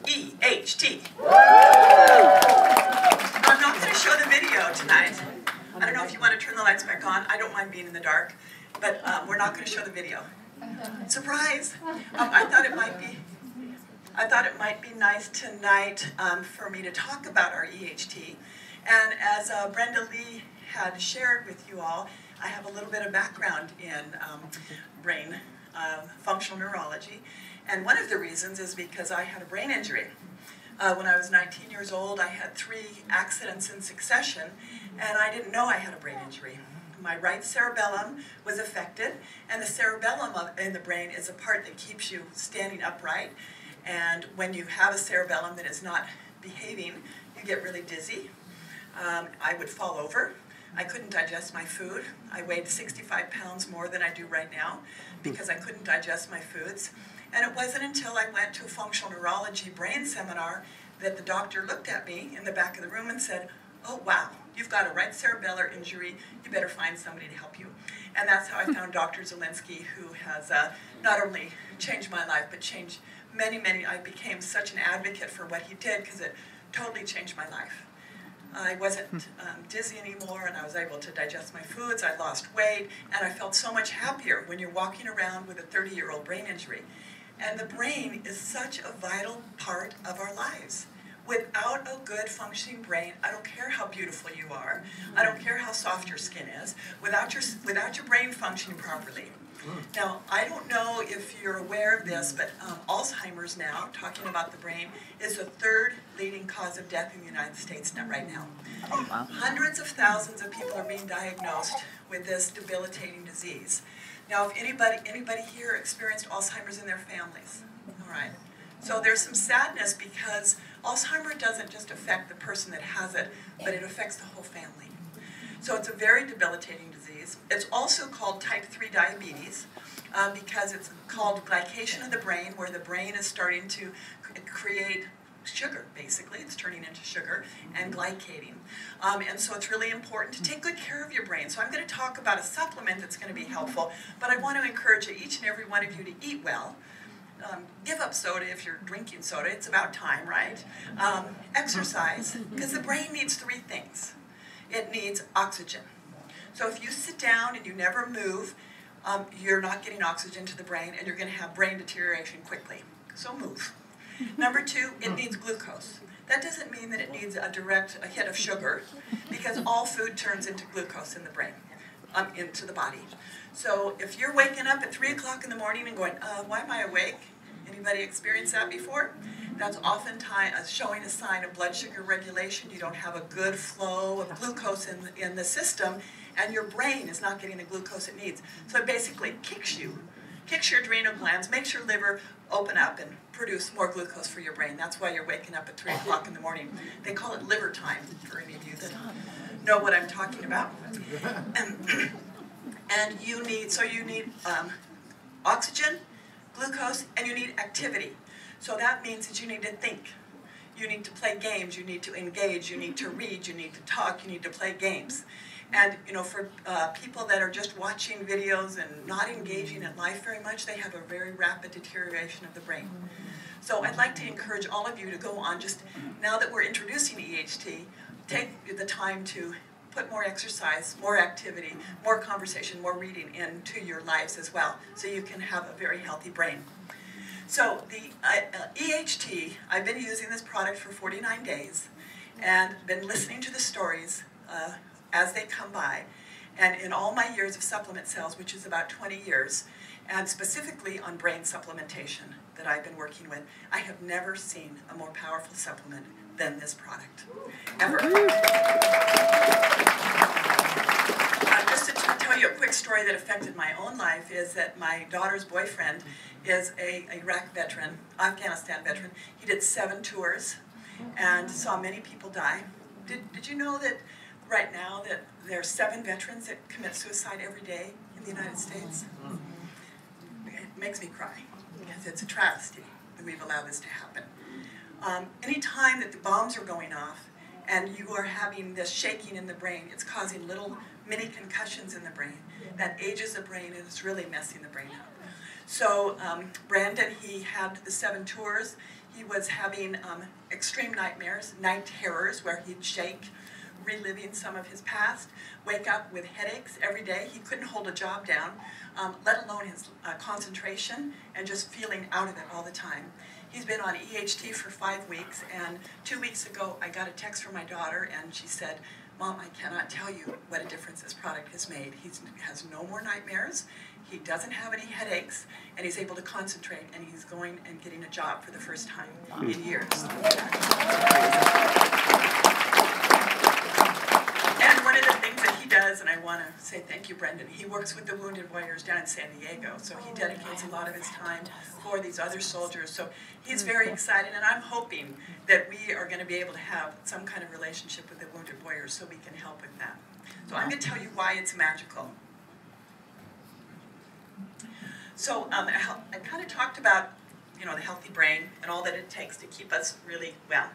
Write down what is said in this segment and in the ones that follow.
EHT. I'm not going to show the video tonight. I don't know if you want to turn the lights back on. I don't mind being in the dark, but we're not going to show the video. Surprise! I thought it might be nice tonight for me to talk about our EHT. And as Brenda Lee had shared with you all, I have a little bit of background in brain functional neurology. And one of the reasons is because I had a brain injury. When I was 19 years old, I had 3 accidents in succession, and I didn't know I had a brain injury. My right cerebellum was affected, and the cerebellum in the brain is a part that keeps you standing upright. And when you have a cerebellum that is not behaving, you get really dizzy. I would fall over. I couldn't digest my food. I weighed 65 pounds more than I do right now because I couldn't digest my foods. And it wasn't until I went to a functional neurology brain seminar that the doctor looked at me in the back of the room and said, "Oh, wow, you've got a right cerebellar injury. You better find somebody to help you." And that's how I found Dr. Zelinsky, who has not only changed my life, but changed many. I became such an advocate for what he did because it totally changed my life. I wasn't dizzy anymore, and I was able to digest my foods. I lost weight, and I felt so much happier when you're walking around with a 30-year-old brain injury. And the brain is such a vital part of our lives. Without a good functioning brain, I don't care how beautiful you are, I don't care how soft your skin is, without your brain functioning properly. Now, I don't know if you're aware of this, but Alzheimer's now, talking about the brain, is the 3rd leading cause of death in the United States right now. Hundreds of thousands of people are being diagnosed with this debilitating disease. Now, if anybody here experienced Alzheimer's in their families, all right. So there's some sadness because Alzheimer's doesn't just affect the person that has it, but it affects the whole family. So it's a very debilitating disease. It's also called type 3 diabetes because it's called glycation of the brain, where the brain is starting to create sugar, basically. It's turning into sugar and glycating. And so it's really important to take good care of your brain. So I'm going to talk about a supplement that's going to be helpful, but I want to encourage each and every one of you to eat well. Give up soda if you're drinking soda. It's about time, right? Exercise, because the brain needs 3 things. It needs oxygen. So if you sit down and you never move, you're not getting oxygen to the brain, and you're going to have brain deterioration quickly. So move. Number 2, it needs glucose. That doesn't mean that it needs a direct hit of sugar, because all food turns into glucose in the brain, into the body. So if you're waking up at 3 o'clock in the morning and going, why am I awake? Anybody experienced that before? That's oftentimes showing a sign of blood sugar regulation. You don't have a good flow of glucose in the system, and your brain is not getting the glucose it needs. So it basically kicks your adrenal glands, makes your liver open up and produce more glucose for your brain. That's why you're waking up at 3 o'clock in the morning. They call it liver time, for any of you that know what I'm talking about. And you need oxygen, glucose, and you need activity. So that means that you need to think. You need to play games, you need to engage, you need to read, you need to talk, you need to play games. And for people that are just watching videos and not engaging in life very much, they have a very rapid deterioration of the brain. So I'd like to encourage all of you to go on, just now that we're introducing EHT, take the time to put more exercise, more activity, more conversation, more reading into your lives as well, so you can have a very healthy brain. So the EHT, I've been using this product for 49 days and been listening to the stories as they come by. And in all my years of supplement sales, which is about 20 years, and specifically on brain supplementation that I've been working with, I have never seen a more powerful supplement than this product, ever. Just to tell you a quick story that affected my own life is that my daughter's boyfriend is a Iraq veteran, Afghanistan veteran. He did 7 tours and saw many people die. Did you know that right now that there are 7 veterans that commit suicide every day in the United States? It makes me cry because it's a travesty that we've allowed this to happen. Any time that the bombs are going off and you are having this shaking in the brain, it's causing little mini concussions in the brain. That ages the brain and it's really messing the brain up. So Brandon, he had the 7 tours. He was having extreme nightmares, night terrors, where he'd shake, reliving some of his past, wake up with headaches every day. He couldn't hold a job down, let alone his concentration, and just feeling out of it all the time. He's been on EHT for 5 weeks, and 2 weeks ago I got a text from my daughter, and she said, "Mom, I cannot tell you what a difference this product has made. He has no more nightmares, he doesn't have any headaches, and he's able to concentrate, and he's going and getting a job for the first time in years." And one of the things that he does, and I want to say thank you, Brendan, he works with the Wounded Warriors down in San Diego, so he dedicates a lot of his time for these other soldiers. So he's very excited, and I'm hoping that we are going to be able to have some kind of relationship with the Wounded Warriors so we can help with that. So I'm going to tell you why it's magical. So I kind of talked about, you know, the healthy brain and all that it takes to keep us really well.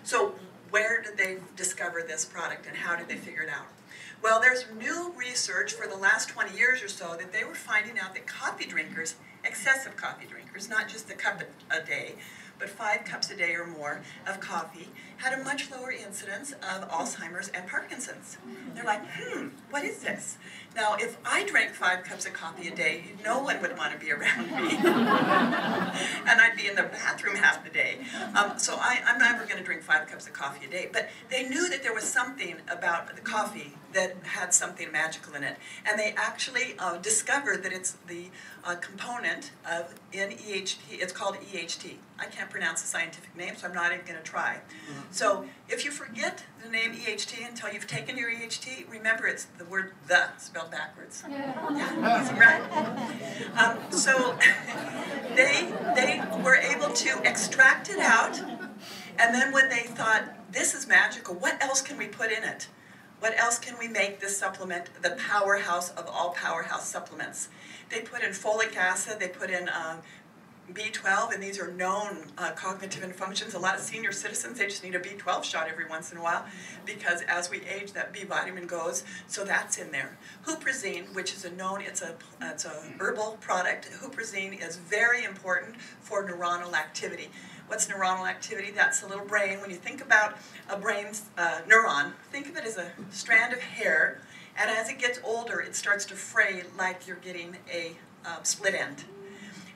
So where did they discover this product, and how did they figure it out? Well, there's new research for the last 20 years or so that they were finding out that coffee drinkers, excessive coffee drinkers, not just a cup a day, but 5 cups a day or more of coffee, had a much lower incidence of Alzheimer's and Parkinson's. They're like, what is this? Now, if I drank 5 cups of coffee a day, no one would want to be around me. And I'd be in the bathroom half the day. So I'm never going to drink 5 cups of coffee a day. But they knew that there was something about the coffee that had something magical in it. And they actually discovered that it's the component of in EHT. It's called EHT. I can't pronounce the scientific name, so I'm not even going to try. So if you forget the name EHT until you've taken your EHT, remember it's the word "the" spelled backwards. Yeah, easy, right? So they were able to extract it out, and then when they thought, this is magical, what else can we put in it? What else can we make this supplement the powerhouse of all powerhouse supplements? They put in folic acid, they put in B12, and these are known cognitive functions. A lot of senior citizens, they just need a B12 shot every once in a while because as we age, that B vitamin goes, so that's in there. Huperzine, which is it's a herbal product. Huperzine is very important for neuronal activity. What's neuronal activity? That's the little brain. When you think about a brain's neuron, think of it as a strand of hair, and as it gets older, it starts to fray like you're getting a split end.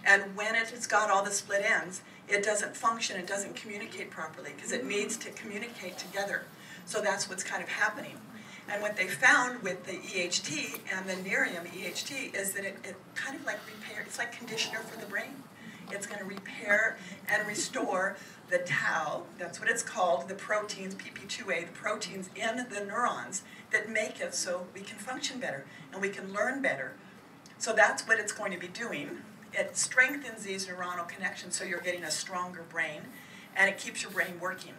And when it's got all the split ends, it doesn't function, it doesn't communicate properly because it needs to communicate together. So that's what's kind of happening. And what they found with the EHT and the Nerium EHT is that it kind of like it's like conditioner for the brain. It's going to repair and restore the tau, that's what it's called, the proteins, PP2A, the proteins in the neurons that make it so we can function better and we can learn better. So that's what it's going to be doing. It strengthens these neuronal connections so you're getting a stronger brain, and it keeps your brain working.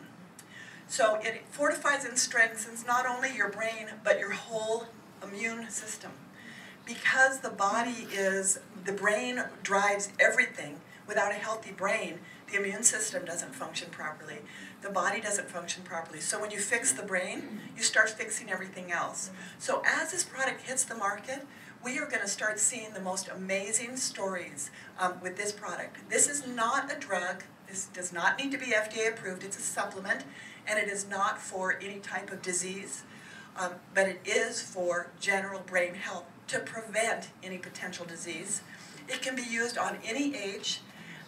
So it fortifies and strengthens not only your brain, but your whole immune system. Because the brain drives everything. Without a healthy brain, the immune system doesn't function properly. The body doesn't function properly. So when you fix the brain, you start fixing everything else. So as this product hits the market, we are going to start seeing the most amazing stories with this product. This is not a drug. This does not need to be FDA approved. It's a supplement, and it is not for any type of disease, but it is for general brain health to prevent any potential disease. It can be used on any age,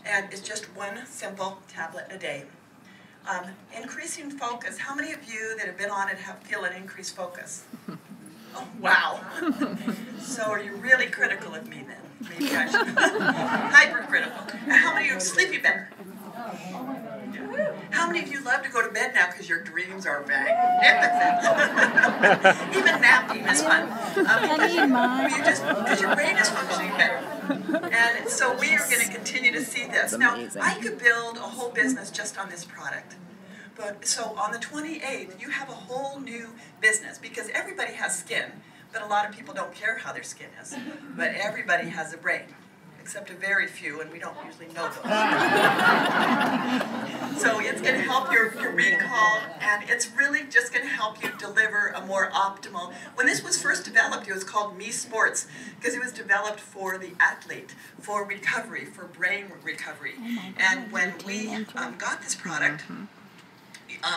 and it's just one simple tablet a day. Increasing focus. How many of you that have been on it feel an increased focus? Oh, wow. So are you really critical of me then? Maybe I should. Hypercritical. How many of you sleepy better? How many of you love to go to bed now because your dreams are magnificent? Even napping is fun. Because your brain is functioning better. And so we are going to continue to see this. Now, I could build a whole business just on this product. But so on the 28th, you have a whole new business because everybody has skin, but a lot of people don't care how their skin is. But everybody has a brain, except a very few, and we don't usually know those. So it's going to help help your recall, and it's really just going to help you deliver a more optimal. When this was first developed, it was called Me Sports because it was developed for the athlete, for recovery, for brain recovery. And when we got this product,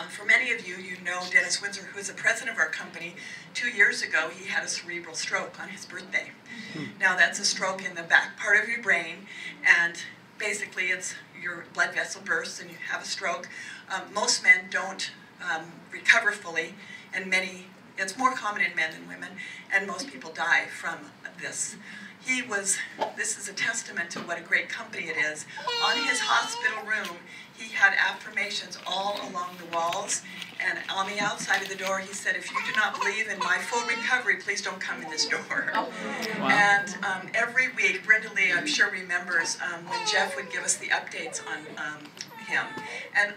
for many of you, you know Dennis Windsor, who is the president of our company. 2 years ago, he had a cerebral stroke on his birthday. Now, that's a stroke in the back part of your brain, and basically it's your blood vessel bursts and you have a stroke. Most men don't recover fully, and it's more common in men than women, and most people die from this. This is a testament to what a great company it is. On his hospital room, he had affirmations all along the walls, and on the outside of the door he said, "If you do not believe in my full recovery, please don't come in this door." Oh. Wow. And every week, Brenda Lee, I'm sure, remembers when Jeff would give us the updates on him. And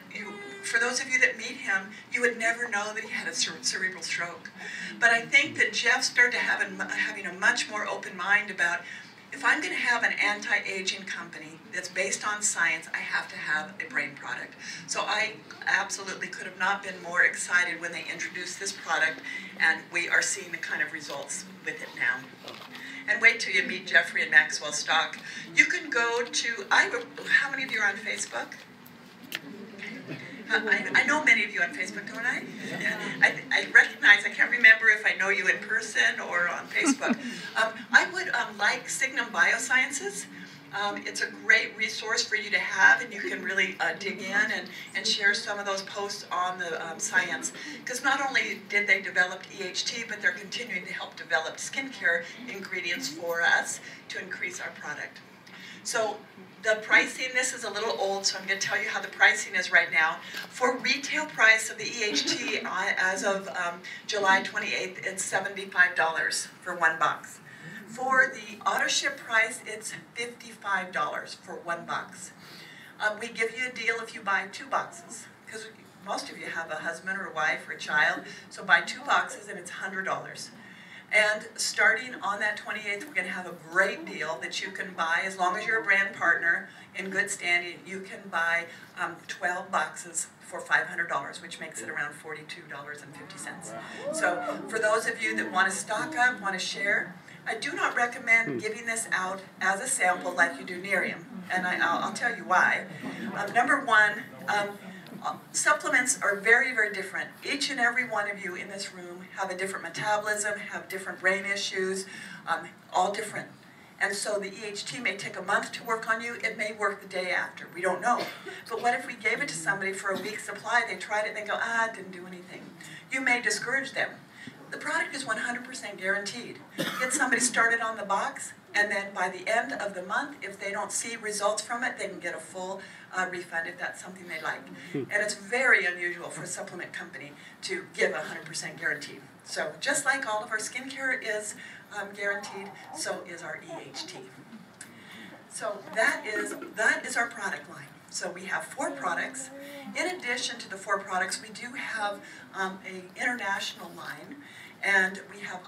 for those of you that meet him, you would never know that he had a cerebral stroke. But I think that Jeff started having a much more open mind about, if I'm going to have an anti-aging company that's based on science, I have to have a brain product. So I absolutely could have not been more excited when they introduced this product, and we are seeing the kind of results with it now. And wait till you meet Jeffrey and Maxwell Stock. You can go to, how many of you are on Facebook? I know many of you on Facebook, don't I? I recognize, I can't remember if I know you in person or on Facebook. I would like Signum Biosciences. It's a great resource for you to have, and you can really dig in and share some of those posts on the science. Because not only did they develop EHT, but they're continuing to help develop skincare ingredients for us to increase our product. So the pricing, this is a little old, so I'm going to tell you how the pricing is right now. For retail price of the EHT as of July 28th, it's $75 for one box. For the auto ship price, it's $55 for one box. We give you a deal if you buy 2 boxes, because most of you have a husband or a wife or a child, so buy 2 boxes and it's $100. And starting on that 28th, we're going to have a great deal that you can buy, as long as you're a brand partner in good standing, you can buy 12 boxes for $500, which makes it around $42.50. So for those of you that want to stock up, want to share, I do not recommend giving this out as a sample like you do Nerium, and I'll tell you why. Number one, supplements are very, very different. Each and every one of you in this room have a different metabolism, have different brain issues, all different. And so the EHT may take a month to work on you. It may work the day after. We don't know. But what if we gave it to somebody for a week's supply, they tried it, and they go, it didn't do anything. You may discourage them. The product is 100% guaranteed. Get somebody started on the box, and then by the end of the month, if they don't see results from it, they can get a full refund if that's something they like. And it's very unusual for a supplement company to give 100% guarantee. So just like all of our skincare is guaranteed, so is our EHT. So that is our product line. So we have 4 products. In addition to the 4 products, we do have an international line, and we have